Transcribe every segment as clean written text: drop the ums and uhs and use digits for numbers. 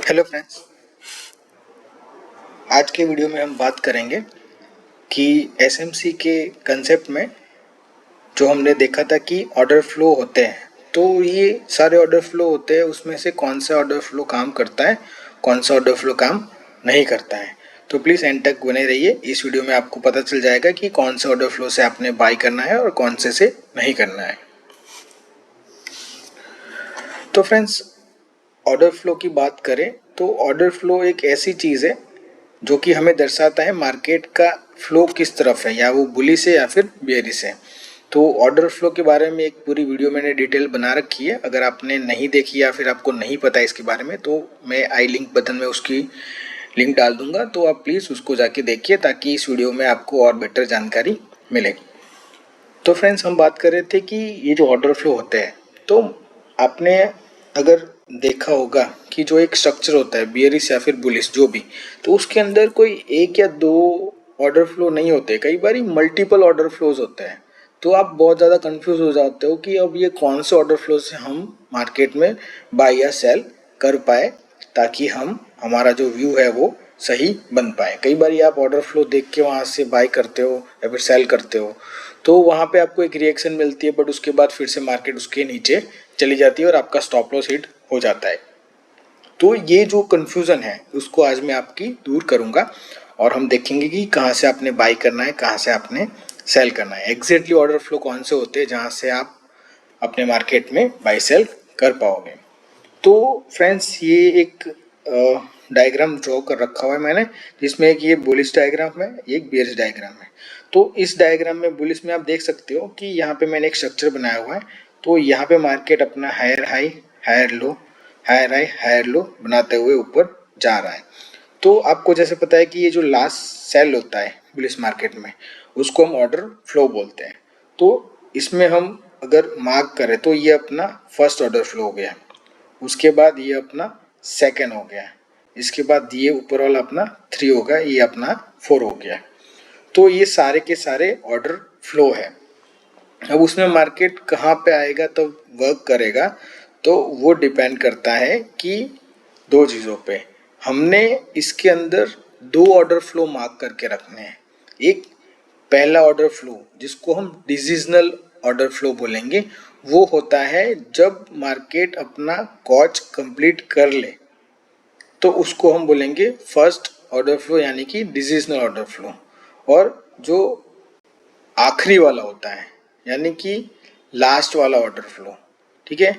Hello friends, आज के video में हम बात करेंगे कि एसएमसी के कंसेप्ट में जो हमने देखा था कि ऑर्डर फ्लो होते हैं। तो ये सारे ऑर्डर फ्लो होते हैं, उसमें से कौन सा ऑर्डर फ्लो काम करता है, कौन सा ऑर्डर फ्लो काम नहीं करता है। तो प्लीज़ एंड तक बने रहिए। इस वीडियो में आपको पता चल जाएगा कि कौन से ऑर्डर फ्लो से आपने बाय करना है और कौन से नहीं करना है। तो फ्रेंड्स, ऑर्डर फ्लो की बात करें तो ऑर्डर फ्लो एक ऐसी चीज़ है जो कि हमें दर्शाता है मार्केट का फ्लो किस तरफ है, या वो बुलिश है या फिर बेयरिश है। तो ऑर्डर फ्लो के बारे में एक पूरी वीडियो मैंने डिटेल बना रखी है। अगर आपने नहीं देखी या फिर आपको नहीं पता इसके बारे में, तो मैं आई लिंक बटन में उसकी लिंक डाल दूंगा, तो आप प्लीज़ उसको जाके देखिए ताकि इस वीडियो में आपको और बेटर जानकारी मिले। तो फ्रेंड्स, हम बात कर रहे थे कि ये जो ऑर्डर फ्लो होते हैं, तो आपने अगर देखा होगा कि जो एक स्ट्रक्चर होता है बियरिश या फिर बुलिश जो भी, तो उसके अंदर कोई एक या दो ऑर्डर फ्लो नहीं होते, कई बार मल्टीपल ऑर्डर फ्लोज होते हैं। तो आप बहुत ज़्यादा कंफ्यूज हो जाते हो कि अब ये कौन से ऑर्डर फ्लो से हम मार्केट में बाय या सेल कर पाए, ताकि हम हमारा जो व्यू है वो सही बन पाए। कई बार आप ऑर्डर फ्लो देख के वहाँ से बाय करते हो या फिर सेल करते हो, तो वहाँ पे आपको एक रिएक्शन मिलती है, बट उसके बाद फिर से मार्केट उसके नीचे चली जाती है और आपका स्टॉप लॉस हिट हो जाता है। तो ये जो कन्फ्यूज़न है उसको आज मैं आपकी दूर करूँगा और हम देखेंगे कि कहाँ से आपने बाई करना है, कहाँ से आपने सेल करना है। एग्जैक्टली ऑर्डर फ्लो कौन से होते हैं जहाँ से आप अपने मार्केट में बाई सेल कर पाओगे। तो फ्रेंड्स, ये एक डायग्राम ड्रॉ कर रखा हुआ है मैंने, जिसमें एक ये बुलिश डायग्राम है, एक बेयरिश डायग्राम है। तो इस डायग्राम में बुलिश में आप देख सकते हो कि यहाँ पे मैंने एक स्ट्रक्चर बनाया हुआ है। तो यहाँ पे मार्केट अपना higher high, higher low, higher high, higher low बनाते हुए ऊपर जा रहा है। तो आपको जैसे पता है कि ये जो लास्ट सेल होता है बुलिश मार्केट में, उसको हम ऑर्डर फ्लो बोलते हैं। तो इसमें हम अगर मार्क करें तो ये अपना फर्स्ट ऑर्डर फ्लो हो गया, उसके बाद ये अपना सेकंड हो गया, इसके बाद ये ऊपर वाला अपना 3 होगा, ये अपना 4 हो गया। तो ये सारे के सारे ऑर्डर फ्लो है। अब उसमें मार्केट कहाँ पे आएगा तो वर्क करेगा, तो वो डिपेंड करता है कि दो चीज़ों पे। हमने इसके अंदर दो ऑर्डर फ्लो मार्क करके रखने हैं। एक पहला ऑर्डर फ्लो जिसको हम डिसीजनल ऑर्डर फ्लो बोलेंगे, वो होता है जब मार्केट अपना कॉच कंप्लीट कर ले, तो उसको हम बोलेंगे फर्स्ट ऑर्डर फ्लो, यानी कि डिसीजनल ऑर्डर फ्लो। और जो आखिरी वाला होता है यानी कि लास्ट वाला ऑर्डर फ्लो, ठीक है।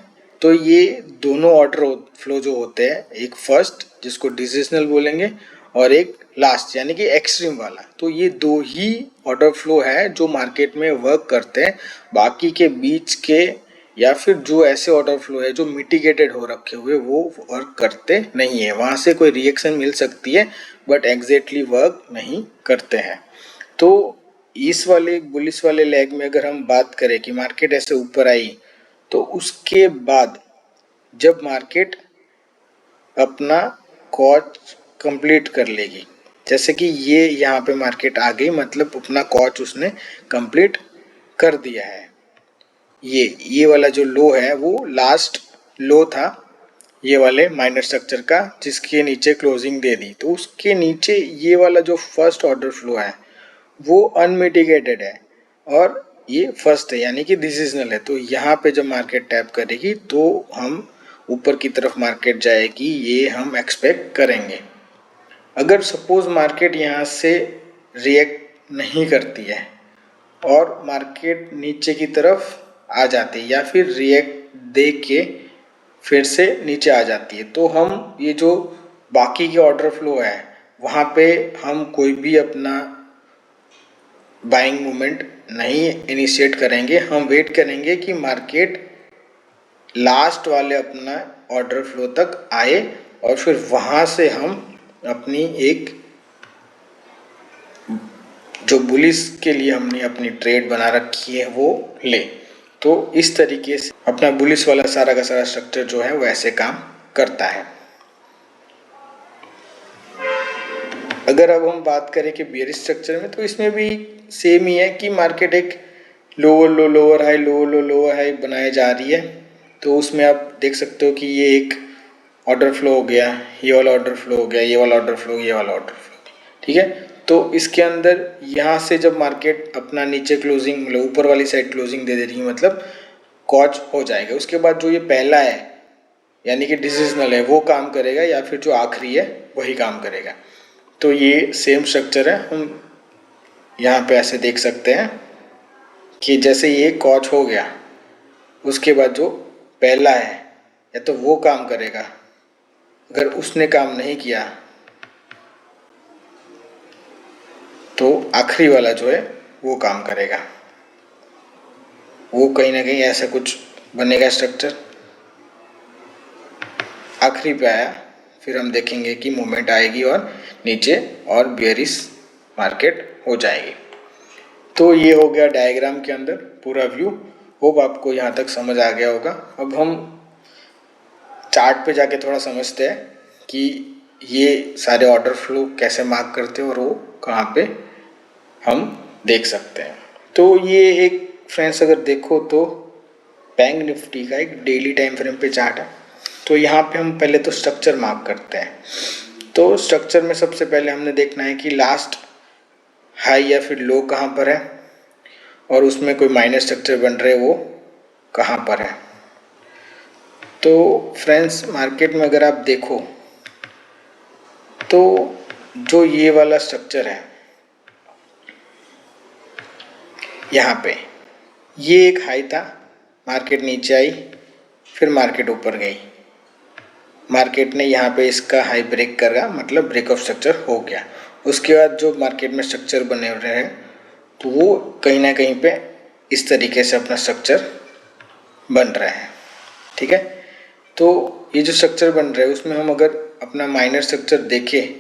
तो ये दोनों ऑर्डर फ्लो जो होते हैं, एक फर्स्ट जिसको डिसीजनल बोलेंगे और एक लास्ट यानी कि एक्सट्रीम वाला, तो ये दो ही ऑर्डर फ्लो है जो मार्केट में वर्क करते हैं। बाकी के बीच के या फिर जो ऐसे ऑर्डर फ्लो है जो मिटिगेटेड हो रखे हुए, वो वर्क करते नहीं है। वहाँ से कोई रिएक्शन मिल सकती है बट एग्जैक्टली वर्क नहीं करते हैं। तो इस वाले बुलिश वाले लेग में अगर हम बात करें कि मार्केट ऐसे ऊपर आई, तो उसके बाद जब मार्केट अपना कॉच कंप्लीट कर लेगी, जैसे कि ये यहाँ पे मार्केट आ गई, मतलब अपना कॉच उसने कंप्लीट कर दिया है। ये वाला जो लो है वो लास्ट लो था ये वाले माइनर स्ट्रक्चर का, जिसके नीचे क्लोजिंग दे दी। तो उसके नीचे ये वाला जो फर्स्ट ऑर्डर फ्लो है वो अनमिटिगेटेड है और ये फर्स्ट है यानी कि डिसीजनल है। तो यहाँ पे जब मार्केट टैप करेगी तो हम ऊपर की तरफ मार्केट जाएगी, ये हम एक्सपेक्ट करेंगे। अगर सपोज मार्केट यहाँ से रिएक्ट नहीं करती है और मार्केट नीचे की तरफ आ जाती है या फिर रिएक्ट दे के फिर से नीचे आ जाती है, तो हम ये जो बाकी के ऑर्डर फ्लो है वहाँ पे हम कोई भी अपना बाइंग मूवमेंट नहीं इनिशिएट करेंगे। हम वेट करेंगे कि मार्केट लास्ट वाले अपना ऑर्डर फ्लो तक आए और फिर वहाँ से हम अपनी एक जो बुलिश के लिए हमने अपनी ट्रेड बना रखी है वो ले। तो इस तरीके से अपना बुलिश वाला सारा का सारा स्ट्रक्चर जो है वो ऐसे काम करता है। अगर अब हम बात करें कि बेयरिश स्ट्रक्चर में, तो इसमें भी सेम ही है कि मार्केट एक लोअर लो, लोअर लो, लोअर हाई बनाए जा रही है। तो उसमें आप देख सकते हो कि ये एक ऑर्डर फ्लो हो गया, ये वाला ऑर्डर फ्लो हो गया, ये वाला ऑर्डर फ्लो, ये वाला ऑर्डर फ्लो, ठीक है। तो इसके अंदर यहाँ से जब मार्केट अपना नीचे क्लोजिंग मतलब ऊपर वाली साइड क्लोजिंग दे रही है मतलब कॉच हो जाएगा। उसके बाद जो ये पहला है यानी कि डिसीजनल है वो काम करेगा या फिर जो आखिरी है वही काम करेगा। तो ये सेम स्ट्रक्चर है, हम यहाँ पे ऐसे देख सकते हैं कि जैसे ये कॉच हो गया उसके बाद जो पहला है या तो वो काम करेगा, अगर उसने काम नहीं किया तो आखिरी वाला जो है वो काम करेगा। वो कहीं ना कहीं ऐसा कुछ बनेगा स्ट्रक्चर। आखिरी पे आया फिर हम देखेंगे कि मूवमेंट आएगी और नीचे और बेयरिश मार्केट हो जाएगी। तो ये हो गया डायग्राम के अंदर पूरा व्यू। होप आपको यहाँ तक समझ आ गया होगा। अब हम चार्ट पे जाके थोड़ा समझते हैं कि ये सारे ऑर्डर फ्लो कैसे मार्क करते हैं और वो कहाँ पे हम देख सकते हैं। तो ये एक फ्रेंड्स अगर देखो तो बैंक निफ्टी का एक डेली टाइम फ्रेम पे चार्ट है। तो यहाँ पे हम पहले तो स्ट्रक्चर मार्क करते हैं। तो स्ट्रक्चर में सबसे पहले हमने देखना है कि लास्ट हाई या फिर लो कहाँ पर है और उसमें कोई माइनर स्ट्रक्चर बन रहे वो कहाँ पर है। तो फ्रेंड्स मार्केट में अगर आप देखो तो जो ये वाला स्ट्रक्चर है यहाँ पे ये एक हाई था, मार्केट नीचे आई फिर मार्केट ऊपर गई, मार्केट ने यहाँ पे इसका हाई ब्रेक करा मतलब ब्रेक ऑफ स्ट्रक्चर हो गया। उसके बाद जो मार्केट में स्ट्रक्चर बने हुए हैं तो वो कहीं ना कहीं पे इस तरीके से अपना स्ट्रक्चर बन रहा है, ठीक है। तो ये जो स्ट्रक्चर बन रहा है उसमें हम अगर अपना माइनर स्ट्रक्चर देखें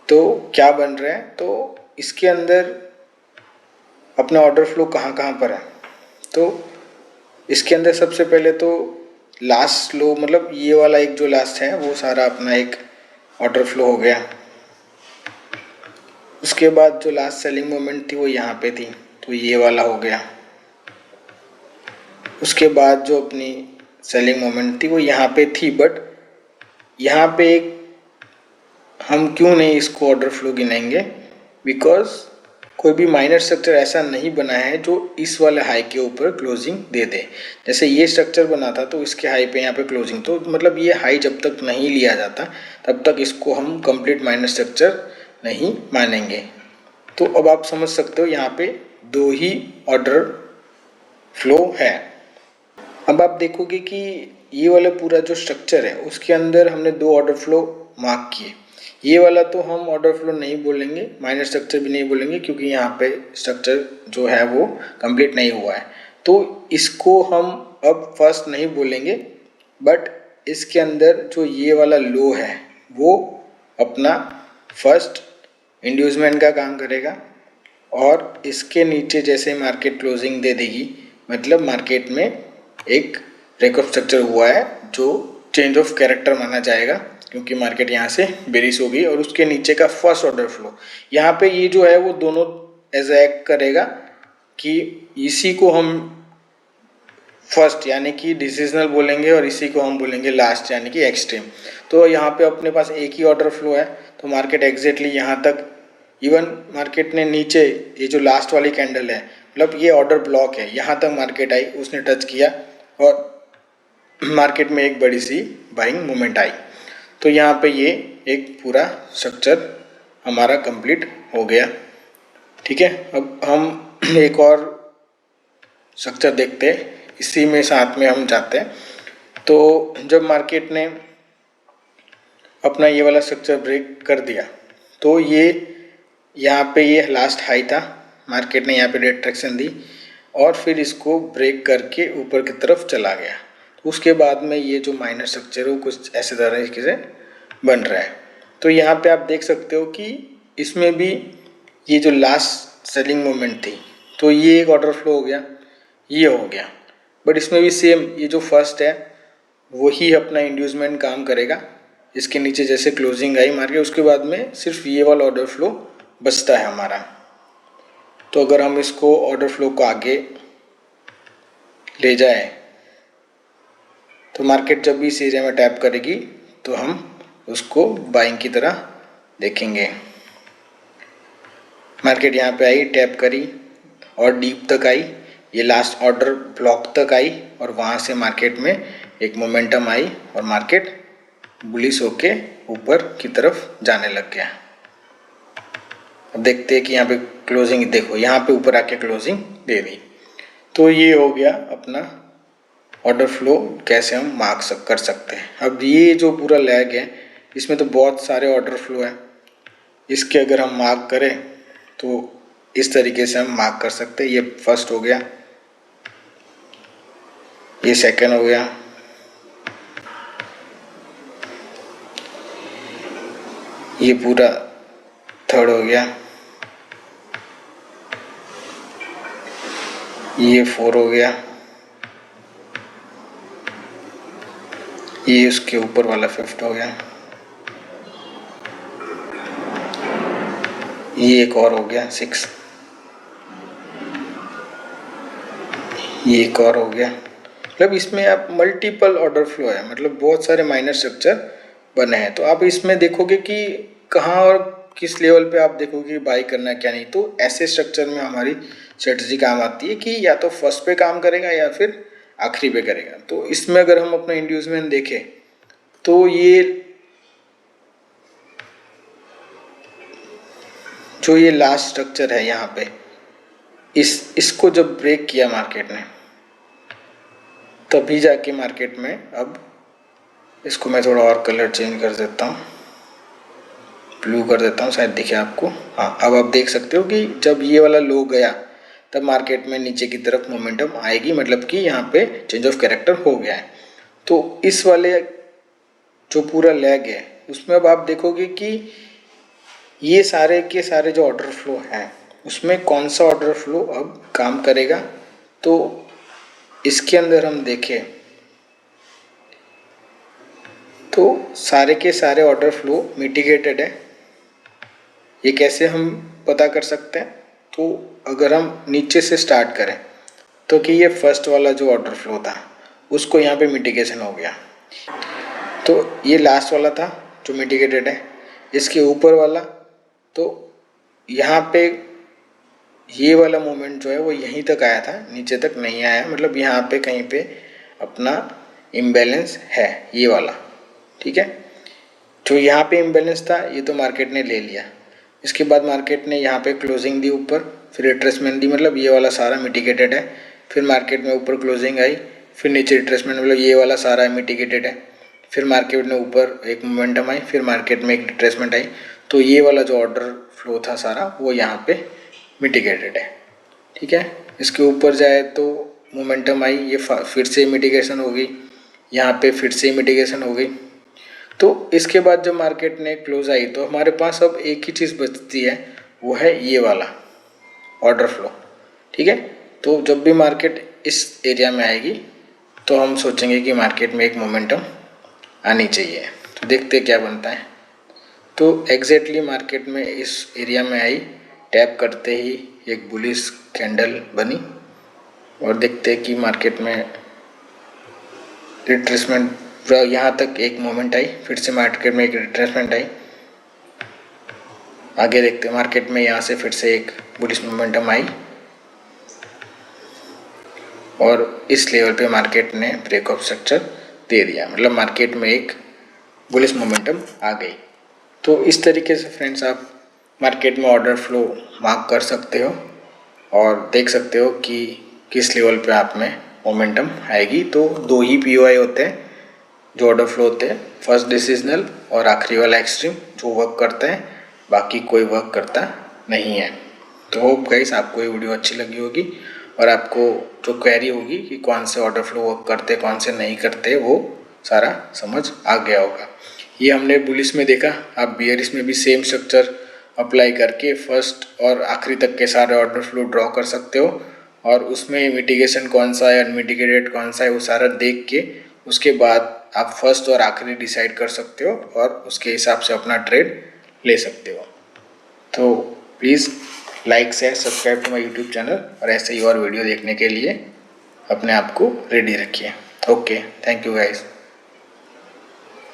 तो क्या बन रहा है, तो इसके अंदर अपना ऑर्डर फ्लो कहाँ कहाँ पर है। तो इसके अंदर सबसे पहले तो लास्ट लो मतलब ये वाला एक जो लास्ट है वो सारा अपना एक ऑर्डर फ्लो हो गया। उसके बाद जो लास्ट सेलिंग मोमेंट थी वो यहाँ पे थी तो ये वाला हो गया। उसके बाद जो अपनी सेलिंग मोमेंट थी वो यहाँ पे थी, बट यहाँ पे एक हम क्यों नहीं इसको ऑर्डर फ्लो गिनाएंगे, बिकॉज कोई भी माइनर स्ट्रक्चर ऐसा नहीं बना है जो इस वाले हाई के ऊपर क्लोजिंग दे दे। जैसे ये स्ट्रक्चर बना था तो इसके हाई पे यहाँ पे क्लोजिंग, तो मतलब ये हाई जब तक नहीं लिया जाता तब तक इसको हम कंप्लीट माइनर स्ट्रक्चर नहीं मानेंगे। तो अब आप समझ सकते हो यहाँ पे दो ही ऑर्डर फ्लो है। अब आप देखोगे कि ये वाला पूरा जो स्ट्रक्चर है उसके अंदर हमने दो ऑर्डर फ्लो मार्क किए। ये वाला तो हम ऑर्डर फ्लो नहीं बोलेंगे, माइनर स्ट्रक्चर भी नहीं बोलेंगे क्योंकि यहाँ पे स्ट्रक्चर जो है वो कंप्लीट नहीं हुआ है, तो इसको हम अब फर्स्ट नहीं बोलेंगे। बट इसके अंदर जो ये वाला लो है वो अपना फर्स्ट इंड्यूसमेंट का काम करेगा और इसके नीचे जैसे मार्केट क्लोजिंग दे देगी मतलब मार्केट में एक ब्रेक ऑफ स्ट्रक्चर हुआ है जो चेंज ऑफ कैरेक्टर माना जाएगा क्योंकि मार्केट यहाँ से बेरिश हो गई। और उसके नीचे का फर्स्ट ऑर्डर फ्लो यहाँ पे ये जो है वो दोनों एज एक्ट करेगा कि इसी को हम फर्स्ट यानी कि डिसीजनल बोलेंगे और इसी को हम बोलेंगे लास्ट यानी कि एक्सट्रीम। तो यहाँ पे अपने पास एक ही ऑर्डर फ्लो है तो मार्केट एग्जैक्टली यहाँ तक, इवन मार्केट ने नीचे ये जो लास्ट वाली कैंडल है मतलब ये ऑर्डर ब्लॉक है यहाँ तक मार्केट आई, उसने टच किया और मार्केट में एक बड़ी सी बाइंग मूवमेंट आई। तो यहाँ पे ये एक पूरा स्ट्रक्चर हमारा कंप्लीट हो गया, ठीक है। अब हम एक और स्ट्रक्चर देखते हैं, इसी में साथ में हम जाते हैं। तो जब मार्केट ने अपना ये वाला स्ट्रक्चर ब्रेक कर दिया तो ये यहाँ पे ये लास्ट हाई था, मार्केट ने यहाँ पे रिट्रैक्शन दी और फिर इसको ब्रेक करके ऊपर की तरफ चला गया। उसके बाद में ये जो माइनर स्ट्रक्चर है वो कुछ ऐसे तरीके से बन रहा है। तो यहाँ पे आप देख सकते हो कि इसमें भी ये जो लास्ट सेलिंग मोमेंट थी तो ये एक ऑर्डर फ्लो हो गया, ये हो गया, बट इसमें भी सेम ये जो फर्स्ट है वही अपना इंड्यूसमेंट काम करेगा। इसके नीचे जैसे क्लोजिंग आई मार्केट उसके बाद में सिर्फ ये वाला ऑर्डर फ्लो बचता है हमारा। तो अगर हम इसको ऑर्डर फ्लो को आगे ले जाए तो मार्केट जब भी इस एरिया में टैप करेगी तो हम उसको बाइंग की तरह देखेंगे। मार्केट यहाँ पे आई, टैप करी और डीप तक आई, ये लास्ट ऑर्डर ब्लॉक तक आई और वहाँ से मार्केट में एक मोमेंटम आई और मार्केट बुलिश होके ऊपर की तरफ जाने लग गया। अब देखते हैं कि यहाँ पे क्लोजिंग, देखो यहाँ पे ऊपर आके क्लोजिंग दे दी। तो ये हो गया अपना ऑर्डर फ्लो कैसे हम मार्क कर सकते हैं। अब ये जो पूरा लैग है इसमें तो बहुत सारे ऑर्डर फ्लो है, इसके अगर हम मार्क करें तो इस तरीके से हम मार्क कर सकते हैं। ये फर्स्ट हो गया, ये सेकंड हो गया, ये पूरा थर्ड हो गया, ये फोर हो गया, ये उसके ऊपर वाला फिफ्थ हो गया, ये एक और हो गया सिक्स, ये एक और हो गया। मतलब इसमें आप मल्टीपल ऑर्डर फ्लो है, मतलब बहुत सारे माइनर स्ट्रक्चर बने हैं। तो आप इसमें देखोगे कि कहाँ और किस लेवल पे आप देखोगे बाई करना है क्या नहीं। तो ऐसे स्ट्रक्चर में हमारी स्ट्रेटजी काम आती है कि या तो फर्स्ट पे काम करेगा या फिर आखिरी पे करेगा। तो इसमें अगर हम अपना इंड्यूसमेंट देखें तो ये जो ये लास्ट स्ट्रक्चर है यहाँ पे, इसको जब ब्रेक किया मार्केट ने तभी जाके मार्केट में, अब इसको मैं थोड़ा और कलर चेंज कर देता हूँ, ब्लू कर देता हूँ, शायद दिखे आपको। हाँ, अब आप देख सकते हो कि जब ये वाला लो गया तब मार्केट में नीचे की तरफ मोमेंटम आएगी, मतलब कि यहाँ पे चेंज ऑफ कैरेक्टर हो गया है। तो इस वाले जो पूरा लैग है उसमें अब आप देखोगे कि ये सारे के सारे जो ऑर्डर फ्लो हैं उसमें कौन सा ऑर्डर फ्लो अब काम करेगा। तो इसके अंदर हम देखें तो सारे के सारे ऑर्डर फ्लो मिटिगेटेड है। ये कैसे हम पता कर सकते हैं? तो अगर हम नीचे से स्टार्ट करें तो कि ये फर्स्ट वाला जो ऑर्डर फ्लो था उसको यहाँ पे मिटिगेशन हो गया। तो ये लास्ट वाला था जो मिटिगेटेड है, इसके ऊपर वाला तो यहाँ पे ये वाला मोमेंट जो है वो यहीं तक आया था, नीचे तक नहीं आया, मतलब यहाँ पे कहीं पे अपना इम्बैलेंस है ये वाला। ठीक है, जो यहाँ पे इम्बैलेंस था ये तो मार्केट ने ले लिया। इसके बाद मार्केट ने यहाँ पे क्लोजिंग दी ऊपर, फिर रिट्रेसमेंट दी, मतलब ये वाला सारा मिटिगेटेड है। फिर मार्केट में ऊपर क्लोजिंग आई, फिर नीचे रिट्रेसमेंट, मतलब ये वाला सारा मिटिगेटेड है। फिर मार्केट में ऊपर एक मोमेंटम आई, फिर मार्केट में एक रिट्रेसमेंट आई। तो ये वाला जो ऑर्डर फ्लो था सारा वो यहाँ पे मिटिगेटेड है। ठीक है, इसके ऊपर जाए तो मोमेंटम आई, ये फिर से मिटिगेशन हो गई, यहाँ पे फिर से मिटिगेशन हो गई। तो इसके बाद जब मार्केट ने क्लोज आई तो हमारे पास अब एक ही चीज़ बचती है, वो है ये वाला ऑर्डर फ्लो। ठीक है, तो जब भी मार्केट इस एरिया में आएगी तो हम सोचेंगे कि मार्केट में एक मोमेंटम आनी चाहिए। तो देखते क्या बनता है। तो एग्जैक्टली मार्केट में इस एरिया में आई, टैप करते ही एक बुलिश कैंडल बनी और देखते कि मार्केट में रिट्रेसमेंट, यहाँ तक एक मोमेंट आई, फिर से मार्केट में एक रिट्रेसमेंट आई। आगे देखते हैं मार्केट में यहाँ से फिर से एक बुलिश मोमेंटम आई और इस लेवल पे मार्केट ने ब्रेक ऑफ स्ट्रक्चर दे दिया, मतलब मार्केट में एक बुलिश मोमेंटम आ गई। तो इस तरीके से फ्रेंड्स आप मार्केट में ऑर्डर फ्लो मार्क कर सकते हो और देख सकते हो कि किस लेवल पे आप में मोमेंटम आएगी। तो दो ही पीओआई होते हैं जो ऑर्डर फ्लो होते हैं, फर्स्ट डिसीजनल और आखिरी वाला एक्सट्रीम, जो वर्क करता है, बाकी कोई वर्क करता नहीं है। तो होप गाइस आपको ये वीडियो अच्छी लगी होगी और आपको जो क्वेरी होगी कि कौन से ऑर्डर फ्लो वर्क करते कौन से नहीं करते वो सारा समझ आ गया होगा। ये हमने बुलिश में देखा, आप बियरिश में भी सेम स्ट्रक्चर अप्लाई करके फर्स्ट और आखिरी तक के सारे ऑर्डर फ्लो ड्रॉ कर सकते हो और उसमें मिटिगेशन कौन सा है, अनमिटिगेटेड कौन सा है, वो सारा देख के उसके बाद आप फर्स्ट और आखिरी डिसाइड कर सकते हो और उसके हिसाब से अपना ट्रेड ले सकते हो। तो please like share subscribe to my YouTube channel और ऐसे ही और वीडियो देखने के लिए अपने आप को रेडी रखिए। Okay, thank you guys.